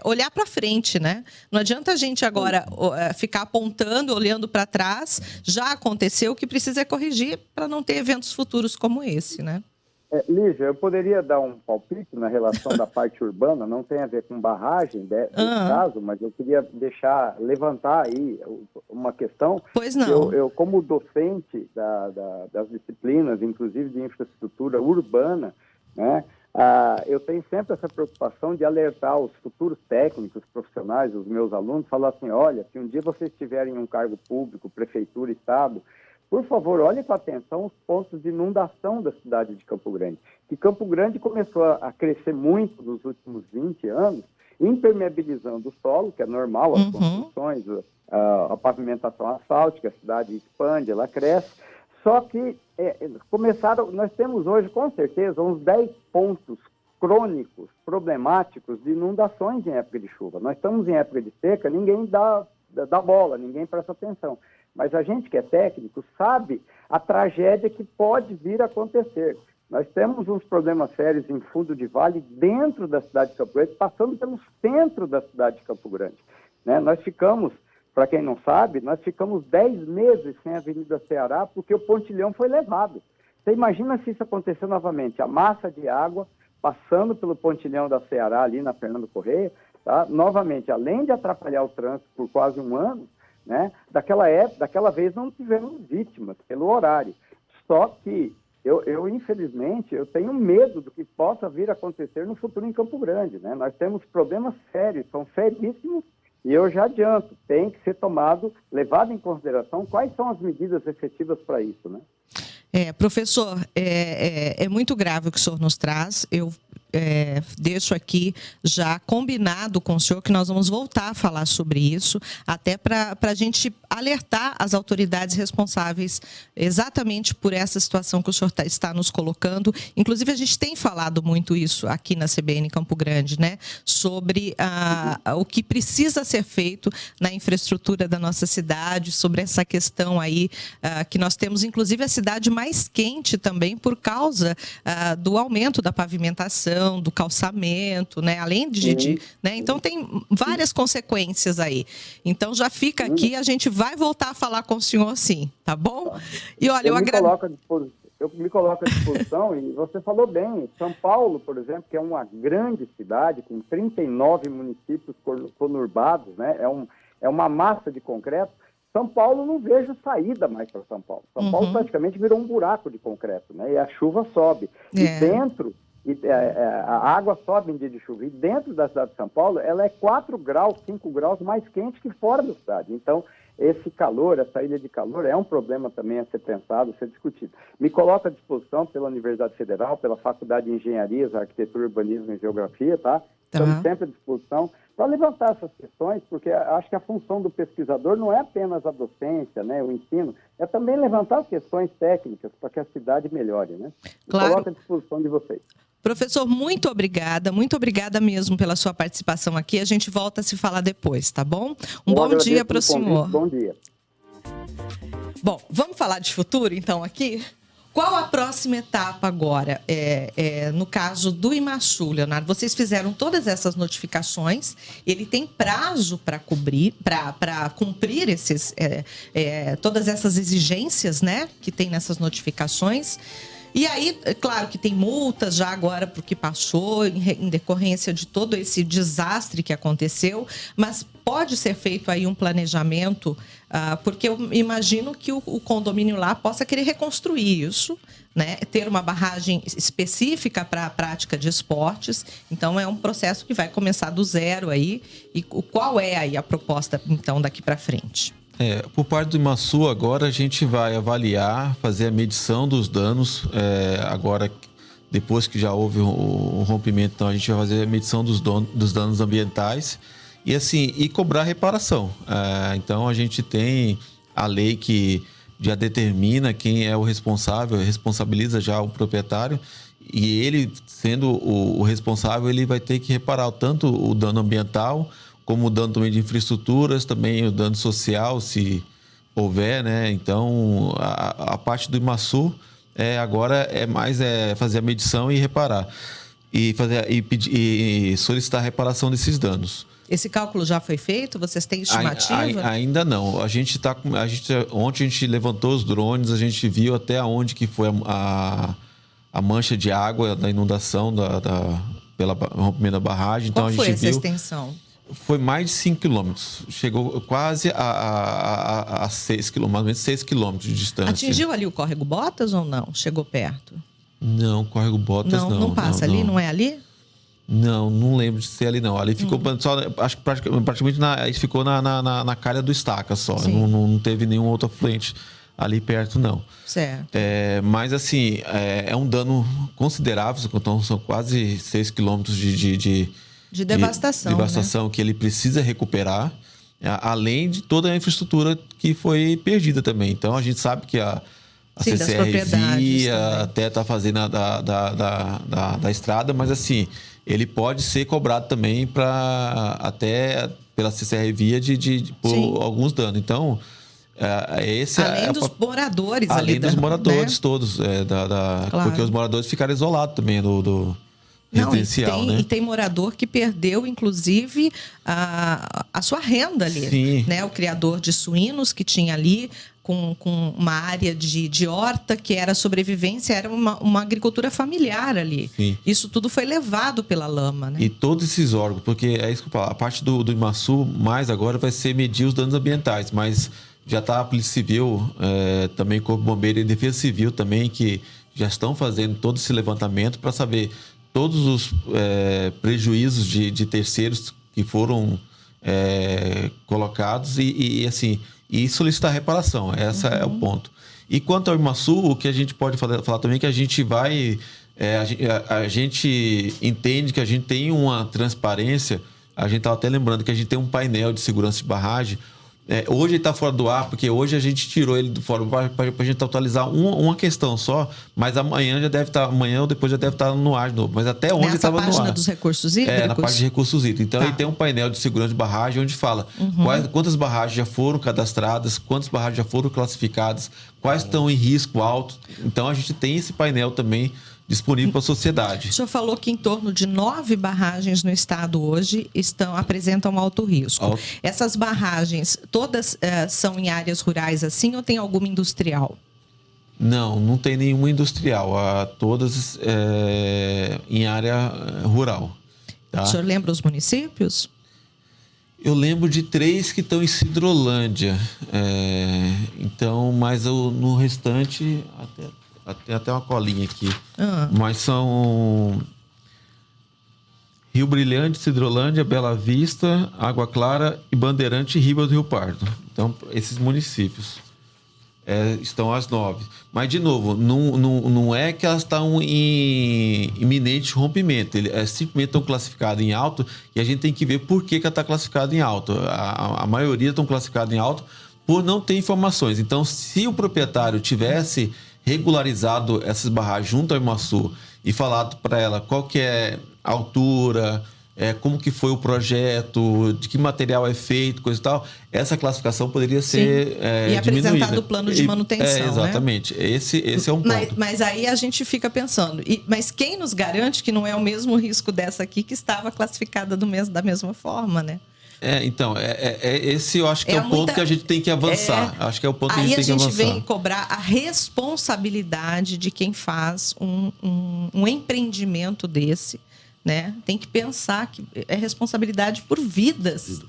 olhar para frente, né? Não adianta a gente agora ficar apontando, olhando para trás. Já aconteceu, o que precisa é corrigir para não ter eventos futuros como esse, né? Lígia, eu poderia dar um palpite na relação da parte urbana, não tem a ver com barragem desse caso, mas eu queria levantar aí uma questão. Pois não. Eu como docente das disciplinas, inclusive de infraestrutura urbana, né, eu tenho sempre essa preocupação de alertar os futuros técnicos, profissionais, os meus alunos, falar assim, olha, se um dia vocês tiverem um cargo público, prefeitura, estado, por favor, olhem com atenção os pontos de inundação da cidade de Campo Grande. Que Campo Grande começou a crescer muito nos últimos 20 anos, impermeabilizando o solo, que é normal, as construções, a pavimentação asfáltica, a cidade expande, ela cresce. Só que nós temos hoje, com certeza, uns 10 pontos crônicos, problemáticos de inundações em época de chuva. Nós estamos em época de seca, ninguém dá bola, ninguém presta atenção. Mas a gente que é técnico sabe a tragédia que pode vir a acontecer. Nós temos uns problemas sérios em fundo de vale dentro da cidade de Campo Grande, passando pelo centro da cidade de Campo Grande. Né? Nós ficamos, para quem não sabe, 10 meses sem a Avenida Ceará porque o pontilhão foi levado. Você imagina se isso acontecer novamente, a massa de água passando pelo pontilhão da Ceará ali na Fernando Correia, tá? Novamente, além de atrapalhar o trânsito por quase um ano, né? Daquela vez não tivemos vítimas pelo horário. Só que eu infelizmente, eu tenho medo do que possa vir a acontecer no futuro em Campo Grande. Né? Nós temos problemas sérios, são seríssimos, e eu já adianto, tem que ser levado em consideração quais são as medidas efetivas para isso. Né? Professor, é muito grave o que o senhor nos traz. Eu deixo aqui já combinado com o senhor que nós vamos voltar a falar sobre isso, até para a gente alertar as autoridades responsáveis exatamente por essa situação que o senhor está nos colocando. Inclusive, a gente tem falado muito isso aqui na CBN Campo Grande, né? Sobre o que precisa ser feito na infraestrutura da nossa cidade, sobre essa questão aí que nós temos, inclusive, a cidade mais quente também por causa do aumento da pavimentação, do calçamento, né? Além né? Então, tem várias consequências aí. Então, já fica aqui, a gente vai voltar a falar com o senhor sim, tá bom? E olha, eu me coloco à disposição e você falou bem, São Paulo, por exemplo, que é uma grande cidade com 39 municípios conurbados, né? É uma massa de concreto. São Paulo, não vejo saída mais para São Paulo. São Paulo praticamente virou um buraco de concreto, né? E a chuva sobe. E dentro, a água sobe em dia de chuva. E dentro da cidade de São Paulo, ela é 4 graus, 5 graus mais quente que fora da cidade. Então, esse calor, essa ilha de calor, é um problema também a ser pensado, a ser discutido. Me coloco à disposição pela Universidade Federal, pela Faculdade de Engenharias, Arquitetura, Urbanismo e Geografia, tá? Estamos sempre à disposição para levantar essas questões, porque acho que a função do pesquisador não é apenas a docência, né, o ensino, é também levantar questões técnicas para que a cidade melhore, né? Claro. Coloco à disposição de vocês. Professor, muito obrigada mesmo pela sua participação aqui. A gente volta a se falar depois, tá bom? Bom dia para o senhor. Bom dia. Bom, vamos falar de futuro, então, aqui? Qual a próxima etapa agora? No caso do Imaçu, Leonardo, vocês fizeram todas essas notificações, ele tem prazo para cumprir todas essas exigências, né, que tem nessas notificações. E aí, é claro que tem multas já agora porque passou em decorrência de todo esse desastre que aconteceu, mas pode ser feito aí um planejamento, porque eu imagino que o condomínio lá possa querer reconstruir isso, né? Ter uma barragem específica para a prática de esportes. Então, é um processo que vai começar do zero aí. E qual é aí a proposta, então, daqui para frente? Por parte do Imaçu, agora a gente vai avaliar, fazer a medição dos danos. Agora, depois que já houve o rompimento, então a gente vai fazer a medição dos danos ambientais e cobrar reparação. Então, a gente tem a lei que já determina quem é o responsável, responsabiliza já o proprietário, e ele, sendo o responsável, ele vai ter que reparar tanto o dano ambiental, como o dano também de infraestruturas, também o dano social, se houver, né? Então, a parte do Imaçu agora é mais fazer a medição e reparar. E solicitar a reparação desses danos. Esse cálculo já foi feito? Vocês têm estimativa? Ainda não. Ontem a gente levantou os drones, a gente viu até onde que foi a mancha de água da inundação pela rompimento da barragem. Qual então, foi essa extensão? Foi mais de 5 quilômetros. Chegou quase a 6 quilômetros, mais ou menos 6 quilômetros de distância. Atingiu ali o Córrego Botas ou não? Chegou perto? Não, Córrego Botas não. Não passa ali? Não é ali? Não lembro de ser ali, não. Ali ficou só, acho que praticamente ficou na calha do Estaca só. Não teve nenhuma outra frente ali perto, não. Certo. Mas, assim, é um dano considerável. Então, são quase 6 quilômetros de devastação, né? Que ele precisa recuperar, além de toda a infraestrutura que foi perdida também. Então, a gente sabe que a CCR Via até está fazendo da estrada, mas assim, ele pode ser cobrado também até pela CCR Via por alguns danos. Então, além dos moradores ali. Além dos moradores, né? Todos. Claro. Porque os moradores ficaram isolados também do residencial, né? E tem morador que perdeu, inclusive, a sua renda ali. Sim. Né? O criador de suínos que tinha ali, com uma área de horta que era sobrevivência, era uma agricultura familiar ali. Sim. Isso tudo foi levado pela lama, né? E todos esses órgãos, porque é isso que eu falo, a parte do Imaçu, mais agora vai ser medir os danos ambientais, mas já está a Polícia Civil, também Corpo Bombeiro e Defesa Civil também, que já estão fazendo todo esse levantamento para saber todos os prejuízos de terceiros que foram colocados e solicitar reparação. Esse é o ponto. E quanto ao Imaçu, o que a gente pode falar também é que a gente vai... a gente entende que a gente tem uma transparência. A gente estava até lembrando que a gente tem um painel de segurança de barragem, Hoje ele está fora do ar, porque hoje a gente tirou ele do fora para a gente atualizar uma questão só, mas amanhã ou depois já deve estar no ar de novo. Mas até ontem estava no ar. Na página dos recursos hídricos? Na parte de recursos hídricos. Então, ele tem um painel de segurança de barragem onde fala quantas barragens já foram cadastradas, quantas barragens já foram classificadas, quais estão em risco alto. Então, a gente tem esse painel também disponível para a sociedade. O senhor falou que em torno de 9 barragens no estado hoje apresentam alto risco. Essas barragens, todas são em áreas rurais assim ou tem alguma industrial? Não tem nenhuma industrial. Todas em área rural. Tá? O senhor lembra os municípios? Eu lembro de 3 que estão em Sidrolândia. Então, mas no restante... Tem até uma colinha aqui. Mas são Rio Brilhante, Sidrolândia, Bela Vista, Água Clara e Bandeirante e Ribas do Rio Pardo. Então, esses municípios estão as 9. Mas, de novo, não é que elas estão em iminente rompimento. Simplesmente estão classificadas em alto e a gente tem que ver por que ela está classificada em alto. A maioria estão classificadas em alto por não ter informações. Então, se o proprietário tivesse regularizado essas barragens junto ao Imaçu e falado para ela qual que é a altura, como que foi o projeto, de que material é feito, coisa e tal, essa classificação poderia ser e apresentado o plano de manutenção. Exatamente. Né? Esse é um ponto. Mas aí a gente fica pensando, mas quem nos garante que não é o mesmo risco dessa aqui que estava classificada da mesma forma, né? Esse eu acho que é o ponto que a gente tem que avançar. Acho que é o ponto que a gente tem que avançar. Aí a gente vem cobrar a responsabilidade de quem faz um empreendimento desse, né? Tem que pensar que é responsabilidade por vidas,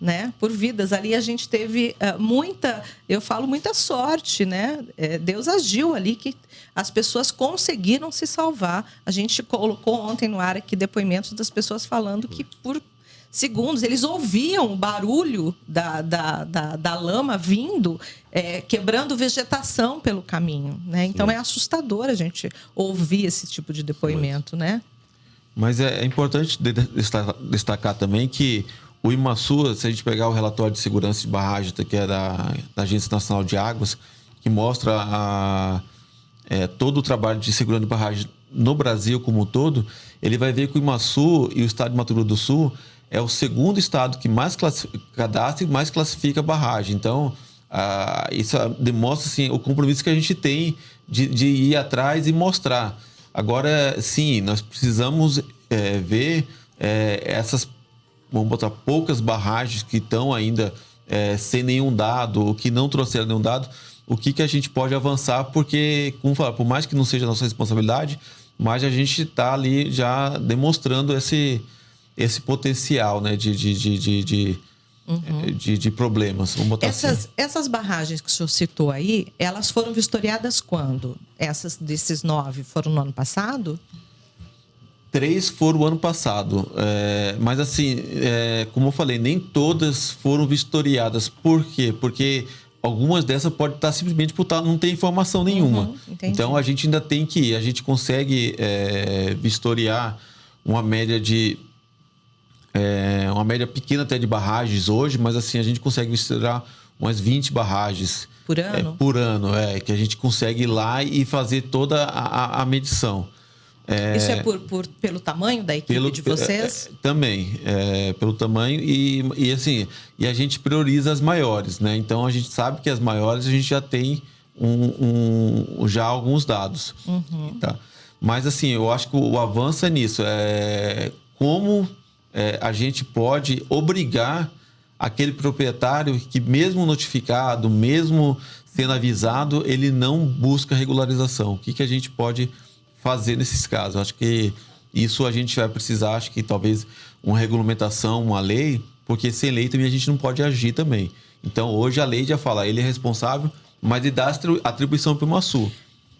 né? Por vidas. Ali a gente teve muita sorte, né? Deus agiu ali que as pessoas conseguiram se salvar. A gente colocou ontem no ar aqui depoimentos das pessoas falando que por segundos, eles ouviam o barulho da lama vindo, quebrando vegetação pelo caminho, né? Então, é assustador a gente ouvir esse tipo de depoimento, né? Mas é importante destacar também que o Imaçu, se a gente pegar o relatório de segurança de barragem, que é da Agência Nacional de Águas, que mostra todo o trabalho de segurança de barragem no Brasil como um todo, ele vai ver que o Imaçu e o estado de Mato Grosso do Sul é o segundo estado que mais cadastra e mais classifica a barragem. Então, isso demonstra assim, o compromisso que a gente tem de ir atrás e mostrar. Agora, sim, nós precisamos ver essas, vamos botar, poucas barragens que estão ainda sem nenhum dado, ou que não trouxeram nenhum dado, o que a gente pode avançar, porque, como falar, por mais que não seja nossa responsabilidade, mas a gente está ali já demonstrando esse potencial, né, de problemas. Vamos botar essas barragens que o senhor citou aí, elas foram vistoriadas quando? Essas desses 9 foram no ano passado? 3 foram o ano passado. Mas assim, como eu falei, nem todas foram vistoriadas. Por quê? Porque algumas dessas podem estar simplesmente por não ter informação nenhuma. Então a gente ainda tem que ir. A gente consegue vistoriar uma média uma média pequena até de barragens hoje, mas assim, a gente consegue vistoriar umas 20 barragens por ano? Por ano, que a gente consegue ir lá e fazer toda a medição. Isso é pelo tamanho da equipe de vocês? Também, pelo tamanho e assim, e a gente prioriza as maiores, né? Então a gente sabe que as maiores a gente já tem já alguns dados. Tá? Mas assim, eu acho que o avanço é nisso, como a gente pode obrigar aquele proprietário que, mesmo notificado, mesmo sendo avisado, ele não busca regularização. O que a gente pode fazer nesses casos? Acho que isso a gente vai precisar, acho que talvez uma regulamentação, uma lei, porque sem lei também a gente não pode agir também. Então, hoje a lei já fala, ele é responsável, mas ele dá atribuição para o Imaçu.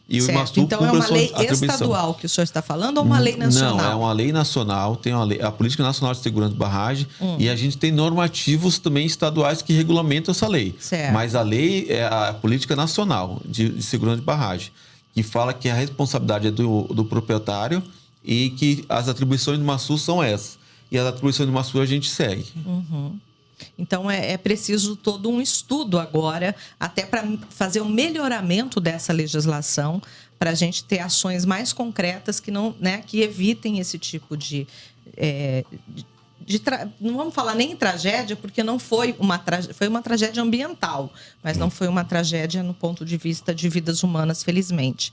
E o Imaçu então é uma lei estadual que o senhor está falando ou uma lei nacional? Não, é uma lei nacional, tem a Política Nacional de Segurança de Barragem e a gente tem normativos também estaduais que regulamentam essa lei. Certo. Mas a lei é a Política Nacional de Segurança de Barragem, que fala que a responsabilidade é do proprietário e que as atribuições do Imaçu são essas. E as atribuições do Imaçu a gente segue. Então, é preciso todo um estudo agora, até para fazer um melhoramento dessa legislação, para a gente ter ações mais concretas que não, né, que evitem esse tipo de não vamos falar nem em tragédia, porque não foi foi uma tragédia ambiental, mas não foi uma tragédia no ponto de vista de vidas humanas, felizmente.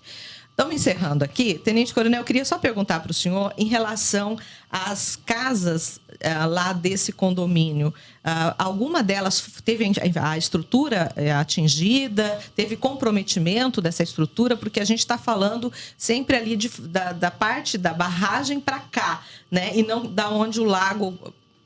Estamos encerrando aqui. Tenente Coronel, eu queria só perguntar para o senhor em relação às casas lá desse condomínio. Alguma delas teve a estrutura atingida? Teve comprometimento dessa estrutura? Porque a gente está falando sempre ali da parte da barragem para cá, né? E não da onde o lago,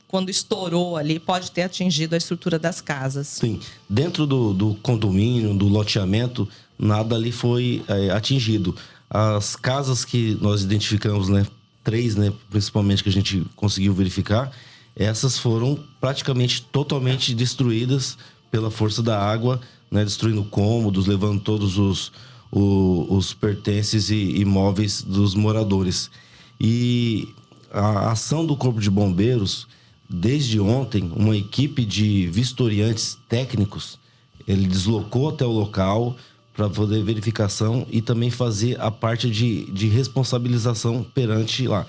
quando estourou ali, pode ter atingido a estrutura das casas. Sim. Dentro do condomínio, do loteamento, nada ali foi atingido. As casas que nós identificamos, né, 3, né, principalmente, que a gente conseguiu verificar, essas foram praticamente totalmente destruídas pela força da água, né, destruindo cômodos, levando todos os pertences e imóveis dos moradores. E a ação do Corpo de Bombeiros, desde ontem, uma equipe de vistoriantes técnicos, ele deslocou até o local para fazer verificação e também fazer a parte de responsabilização perante lá.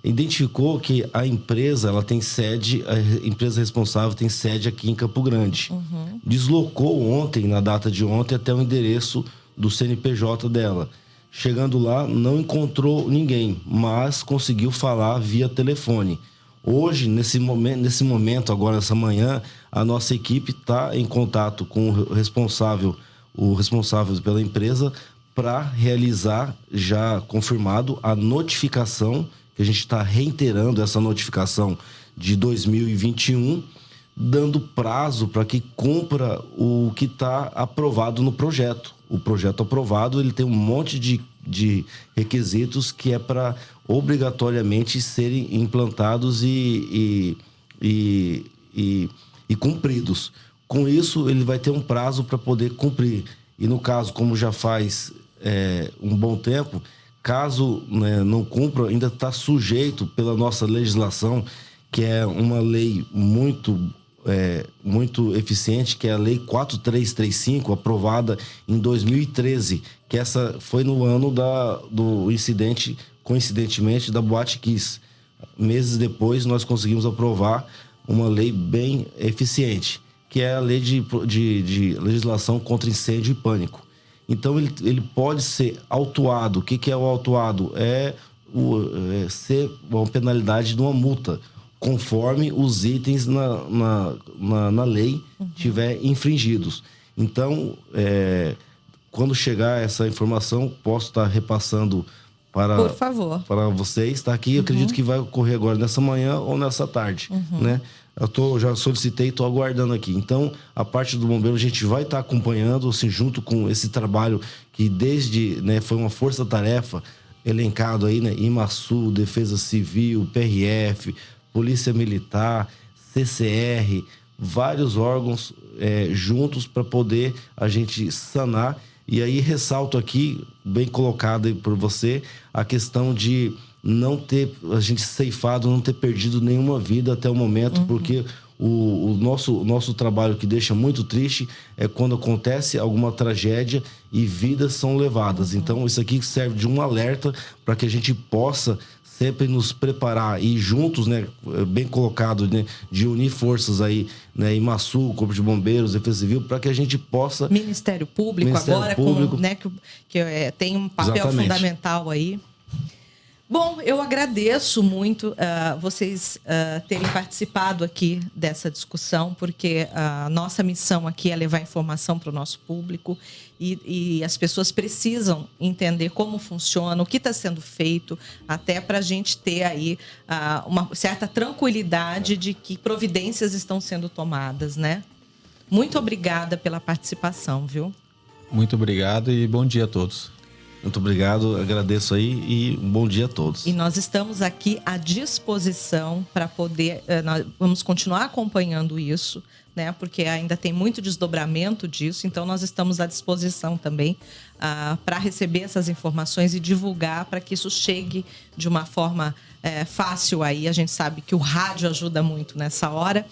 Identificou que a empresa, ela tem sede, a empresa responsável tem sede aqui em Campo Grande. Uhum. Deslocou ontem, na data de ontem, até o endereço do CNPJ dela. Chegando lá, não encontrou ninguém, mas conseguiu falar via telefone. Hoje, nesse momento, agora, essa manhã, a nossa equipe está em contato com o responsável pela empresa para realizar, já confirmado, a notificação, que a gente está reiterando essa notificação de 2021, dando prazo para que cumpra o que está aprovado no projeto. O projeto aprovado, ele tem um monte de requisitos que é para obrigatoriamente serem implantados e cumpridos. Com isso, ele vai ter um prazo para poder cumprir. E no caso, como já faz um bom tempo, caso, né, não cumpra, ainda está sujeito pela nossa legislação, que é uma lei muito eficiente, que é a Lei 4335, aprovada em 2013, que essa foi no ano do incidente, coincidentemente, da Boate Kiss. Meses depois, nós conseguimos aprovar uma lei bem eficiente, que é a lei de legislação contra incêndio e pânico. Então, ele pode ser autuado. O que é o autuado? Ser uma penalidade de uma multa, conforme os itens na lei tiver infringidos. Então, quando chegar essa informação, posso estar repassando por favor, para vocês. Está aqui, eu acredito que vai ocorrer agora nessa manhã ou nessa tarde, né? Já solicitei e estou aguardando aqui. Então, a parte do bombeiro a gente vai estar acompanhando, assim, junto com esse trabalho que desde, né, foi uma força-tarefa elencado aí, né? IMASU, Defesa Civil, PRF, Polícia Militar, CCR, vários órgãos juntos para poder a gente sanar. E aí ressalto aqui, bem colocado aí por você, a questão de não ter a gente ceifado, não ter perdido nenhuma vida até o momento, porque o nosso trabalho que deixa muito triste é quando acontece alguma tragédia e vidas são levadas. Então isso aqui serve de um alerta para que a gente possa sempre nos preparar e juntos, né, bem colocado, né, de unir forças aí, né, IMASU, Corpo de Bombeiros, Defesa Civil, para que a gente possa... Ministério Público agora, né, que tem um papel fundamental aí. Bom, eu agradeço muito vocês terem participado aqui dessa discussão, porque a nossa missão aqui é levar informação para o nosso público e as pessoas precisam entender como funciona, o que está sendo feito, até para a gente ter aí uma certa tranquilidade de que providências estão sendo tomadas, né? Muito obrigada pela participação, viu? Muito obrigado e bom dia a todos. Muito obrigado, agradeço aí e um bom dia a todos. E nós estamos aqui à disposição para poder... Nós vamos continuar acompanhando isso, né? Porque ainda tem muito desdobramento disso, então nós estamos à disposição também para receber essas informações e divulgar para que isso chegue de uma forma fácil aí. A gente sabe que o rádio ajuda muito nessa hora.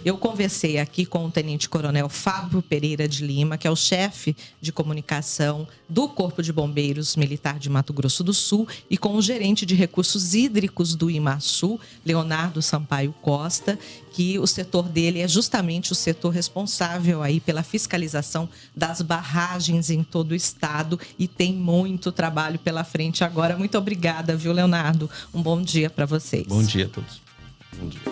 Eu conversei aqui com o Tenente Coronel Fábio Pereira de Lima, que é o chefe de comunicação do Corpo de Bombeiros Militar de Mato Grosso do Sul, e com o gerente de recursos hídricos do IMASU, Leonardo Sampaio Costa, que o setor dele é justamente o setor responsável aí pela fiscalização das barragens em todo o estado, e tem muito trabalho pela frente agora. Muito obrigada, viu, Leonardo? Um bom dia para vocês. Bom dia a todos. Bom dia.